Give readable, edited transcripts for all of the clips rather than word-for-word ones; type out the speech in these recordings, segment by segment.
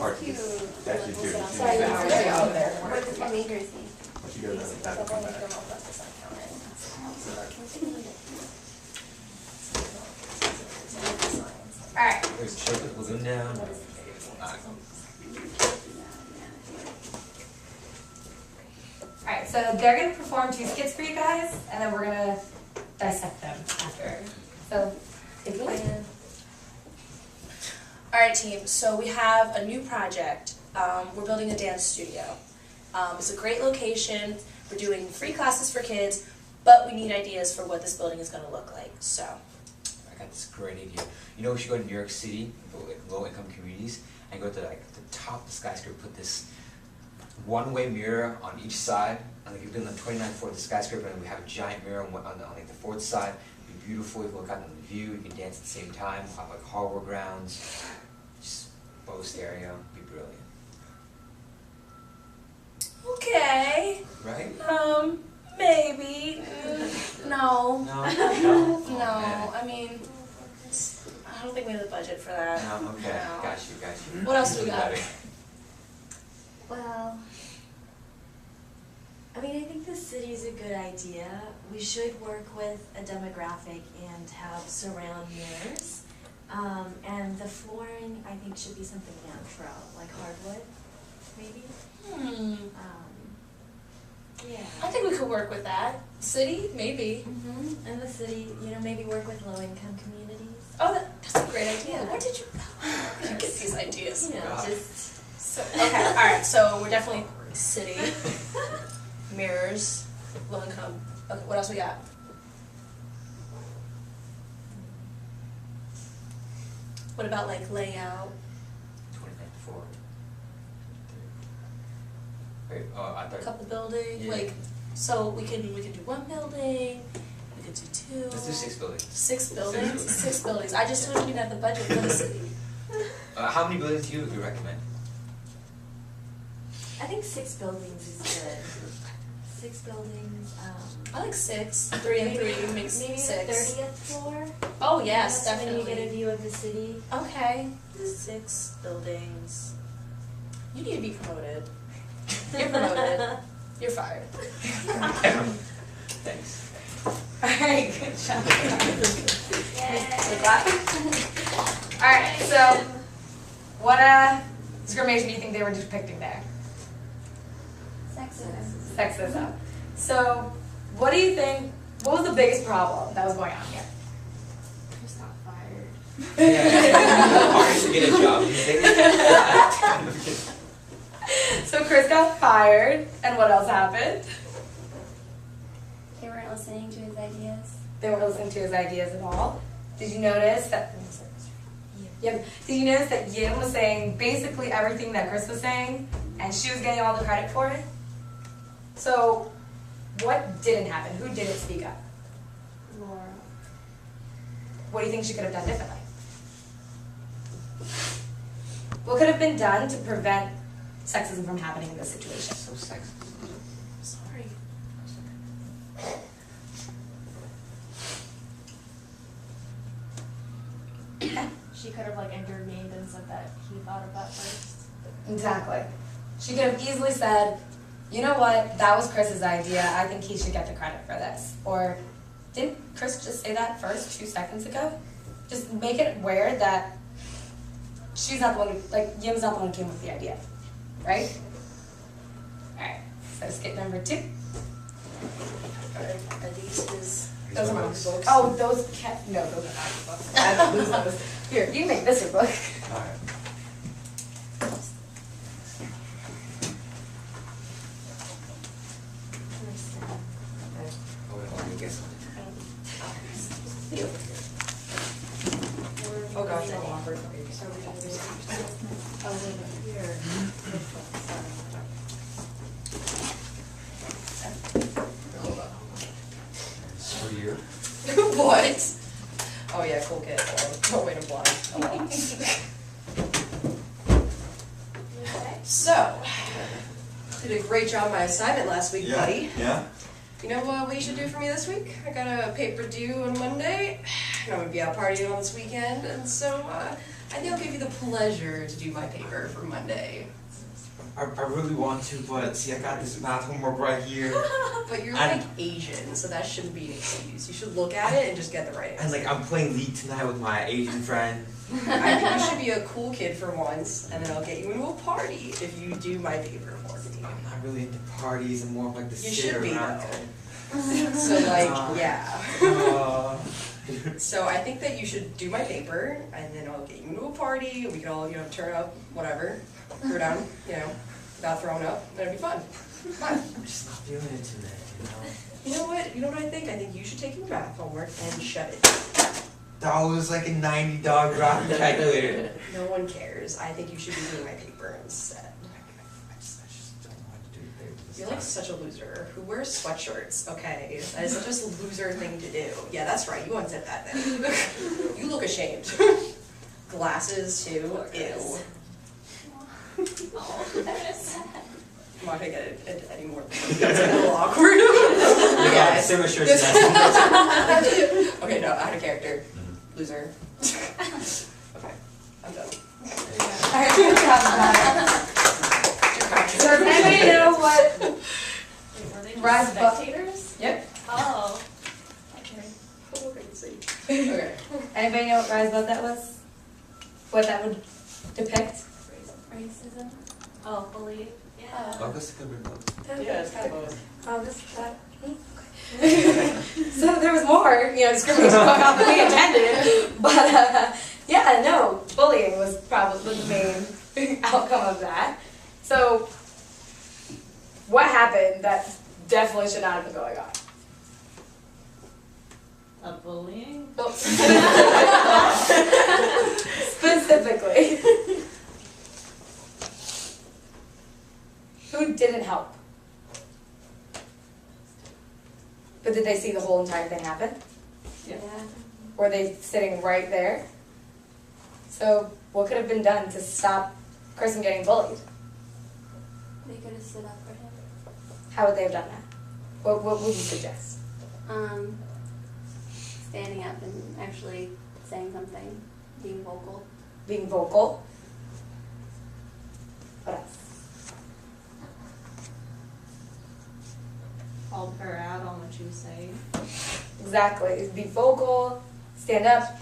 part. cute. That's you too. Sorry, there you go. Where's the New Jersey? Once you go to that, come back. Alright. There's choke the balloon down. Alright, so they're gonna perform 2 skits for you guys, and then we're gonna dissect them after. So, take it away. Alright team, so we have a new project. We're building a dance studio. It's a great location. We're doing free classes for kids, but we need ideas for what this building is going to look like. So, I got this great idea. You know, we should go to New York City, like low-income communities, and go to like the top of the skyscraper, put this one-way mirror on each side, and like you build on the 29th floor of the skyscraper, and we have a giant mirror on like the 4th side. It'd be beautiful. You can look out on the view. You can dance at the same time. We'll have like harbor grounds, just boast area. It'd be brilliant. okay, Right? maybe. No. No. No. No, I mean, I don't think we have the budget for that. No. Okay. No. Got you. What else do we got? Well, I mean, I think the city's a good idea. We should work with a demographic and have surround mirrors. And the flooring, I think, should be something natural, like hardwood, maybe. Yeah. I think we could work with that. City, maybe. In the city, maybe work with low-income communities. Oh, that's a great idea. Yeah. Where did you get these ideas? Just So, okay, alright, so we're definitely city, mirrors, low income. Okay, what else we got? What about like layout? 29th floor. Wait, I thought. Couple buildings, Yeah. like, so we can do 1 building, we could do 2. Let's do 6 buildings. 6 buildings? buildings. 6 buildings. I just don't even have the budget for the city. How many buildings do you recommend? I think 6 buildings is good. 6 buildings, I like 6. 3 and 3 makes maybe 6. the 30th floor. Oh yes, That's when you definitely. get a view of the city. Okay, 6 buildings. You need to be promoted. You're promoted. You're fired. Thanks. Alright, good job. Good clap. Alright, so what discrimination do you think they were depicting there? Sexism. So, what do you think, what was the biggest problem that was going on here? Chris got fired. Yeah. Hard to get a job these days. So Chris got fired, and what else happened? They weren't listening to his ideas. They weren't listening to his ideas at all. Did you notice that? Yep. Did you notice that Yim was saying basically everything that Chris was saying, and she was getting all the credit for it? So, what didn't happen? Who didn't speak up? Laura. What do you think she could have done differently? What could have been done to prevent sexism from happening in this situation? So sexist. Sorry. She could have intervened and said that he thought of that first. Exactly. She could have easily said, you know what, that was Chris's idea, I think he should get the credit for this. Or, didn't Chris just say that first 2 seconds ago? Just make it aware that she's not the one who, Yim's not the one who came up with the idea. Right? Alright, so skit number 2. Are these his? Those are my books. books. Oh, those can't, no, those are not your books. I have to lose those. Here, you can make this your book. Alright. Oh, wait, let me guess. Oh gosh, I want her. Hold on. It's for you. What? Oh yeah, cool kid. Oh, wait, I'm blind. Oh, well. So, did a great job on my assignment last week, buddy. Yeah? You know what you should do for me this week? I got a paper due on Monday. I'm gonna be out partying on this weekend, and so I think I'll give you the pleasure to do my paper for Monday. I really want to, but see, I got this math homework right here. But you're And- like Asian, so that shouldn't be an excuse. You should look at it and just get the right And answer. like, I'm playing League tonight with my Asian friend. I think you should be a cool kid for once, and then I'll get you into a party if you do my paper for me. I'm not really into parties. I'm more of like the You sit should be, around. So like, yeah. Uh, So I think that you should do my paper, and then I'll get you into a party, we can all, turn up, whatever, throw down, without throwing up, and it'll be fun. Fun. I'm just not feeling it today, you know? You know what? You know what I think? I think you should take your math homework and shut it. That was like a $90 graphic calculator. No one cares. I think you should be doing my paper instead. I just don't want to do it. You're like such a loser who wears sweatshirts, okay? That is such a loser thing to do. Yeah, that's right. You once said that then. You look ashamed. Glasses too. Ew. Oh, that is sad. I'm not gonna get it anymore. It's a little awkward. Yeah, Yeah. similar shirts. Okay, no, out of character. Loser. Okay, I'm done. Alright, good job, Matt. So does anybody know what? Wait, were they Rise just above- spectators? Yep. Oh. Okay. Okay. Anybody know what Rise Above that was? What that would depict? Racism? Oh, bullying? Yeah. Oh, this could be both. Yeah, it's kind of both. Oh, this, that. Okay. So there was more, discrimination going on than we intended. But, yeah, no, bullying was probably the main outcome of that. So, what happened that definitely should not have been going on? A bullying? Specifically. Who didn't help? But did they see the whole entire thing happen? Yeah. Were they sitting right there? So what could have been done to stop Chris from getting bullied? They could have stood up for him. How would they have done that? What would you suggest? Standing up and actually saying something, being vocal. Being vocal? What else? Called her out on what she was saying. Exactly. Be vocal, stand up.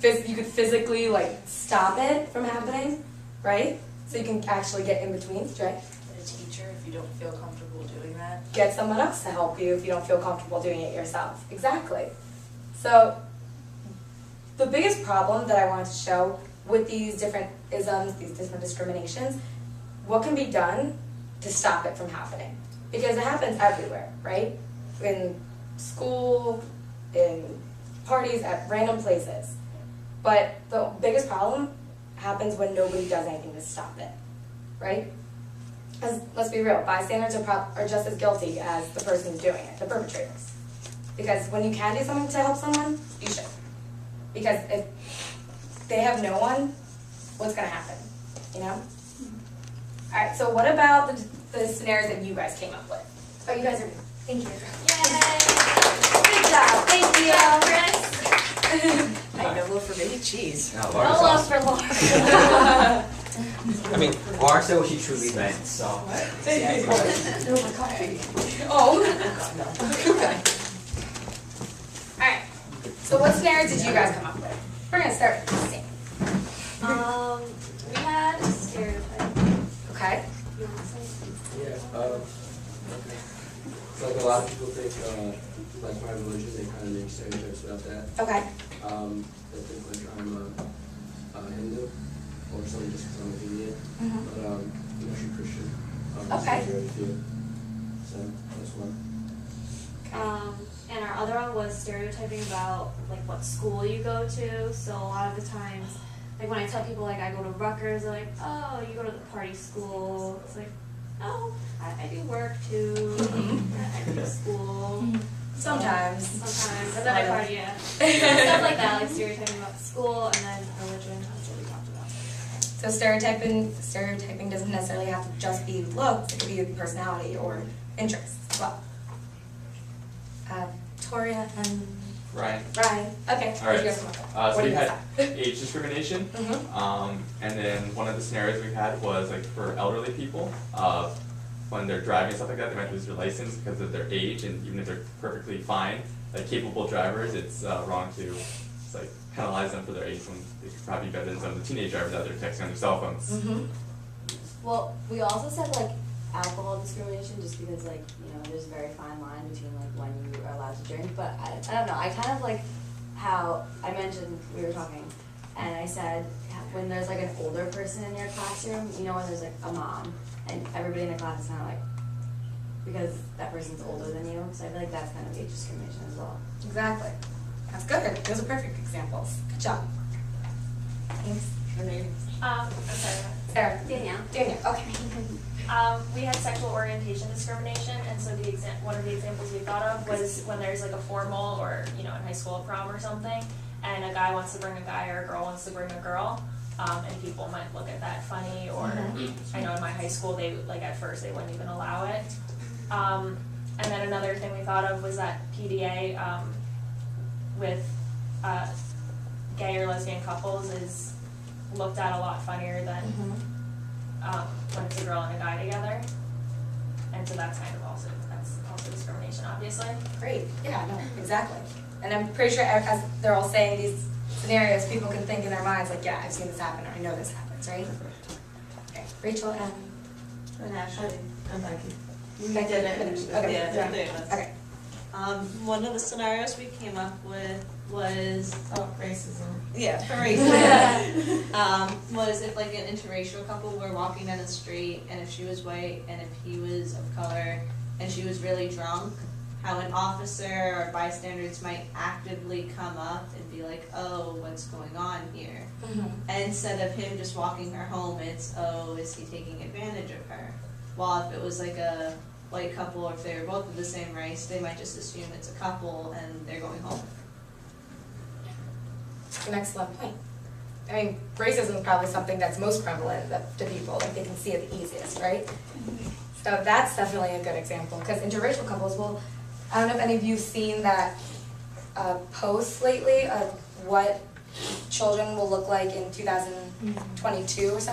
You could physically stop it from happening, right? So you can actually get in between, right? A teacher, if you don't feel comfortable doing that. Get someone else to help you if you don't feel comfortable doing it yourself. Exactly. So the biggest problem that I wanted to show with these different isms, these different discriminations, what can be done to stop it from happening? Because it happens everywhere, right? In school, in parties, at random places. But the biggest problem happens when nobody does anything to stop it, right? Because let's be real, bystanders are just as guilty as the person who's doing it, the perpetrators. Because when you can do something to help someone, you should. Because if they have no one, what's going to happen, Alright, so what about the scenarios that you guys came up with? Oh, you guys are, thank you. Yay! Good job, thank you. Chris! I know love for baby cheese. No, No Laura's love awesome. for Laura. I mean, Laura said what she truly meant, so. Oh. Okay. Alright, so what scenarios did you guys come up with? We're going to start with Sam. We had a stereotype. Okay. You want to say? Yeah, okay. So like a lot of people think, like my religion, they kind of make stereotypes about that. Okay. They think like I'm a Hindu, or something just because I'm an Indian. Mhm. But I'm actually Christian. Okay. So that's one. And our other one was stereotyping about what school you go to. So a lot of the times, when I tell people I go to Rutgers, they're like, "Oh, you go to the party school." It's like, "Oh, I do work too. I do school." Sometimes. Sometimes, and then I party, yeah. Stuff like that, stereotyping about school, and then religion. That's what we talked about. So stereotyping doesn't necessarily have to just be looks, it could be personality or interests as well. Toria and Ryan. Ryan. Okay. All right. You guys come up. So What we do you had decide? age discrimination, Mhm. and then one of the scenarios we had was like for elderly people, when they're driving and stuff like that, they might lose their license because of their age, and even if they're perfectly fine, like capable drivers, it's wrong to like penalize them for their age when they could probably be better than some of the teenage drivers out there texting on their cell phones. Mhm. Well, we also said like alcohol discrimination just because like, you know, there's a very fine line between like when you are allowed to drink, but I don't know, I kind of like how I mentioned we were talking and I said when there's like an older person in your classroom, you know, when there's like a mom and everybody in the class is kind of like, because that person's older than you, so I feel like that's kind of age discrimination as well. Exactly. That's good. Those are perfect examples. Good job. Thanks. I'm sorry. Sarah. Danielle. Danielle. Okay. We had sexual orientation discrimination, and so one of the examples we thought of was when there's like a formal or, you know, in high school a prom or something, and a guy wants to bring a guy or a girl wants to bring a girl, and people might look at that funny, or I know in my high school they, like at first they wouldn't even allow it. And then another thing we thought of was that PDA with gay or lesbian couples is looked at a lot funnier than when it's a girl and a guy together, and so that's also discrimination, obviously. Great. Yeah, no, exactly. And I'm pretty sure as they're all saying these scenarios, people can think in their minds like, yeah, I've seen this happen, or I know this happens, right? Okay. Rachel and Ashley, and Becky. We did it. Finish. Okay. Yeah. Okay. One of the scenarios we came up with was Racism. for racism. Was if like an interracial couple were walking down the street, and if she was white and if he was of color, and she was really drunk, how an officer or bystanders might actively come up and be like, "Oh, what's going on here?" And instead of him just walking her home, it's, "Oh, is he taking advantage of her?" While if it was like a white couple, or if they were both of the same race, they might just assume it's a couple and they're going home. An excellent point. I mean, racism is probably something that's most prevalent to people, like they can see it the easiest, right? So that's definitely a good example, because interracial couples, well, I don't know if any of you have seen that post lately of what children will look like in 2022 or something.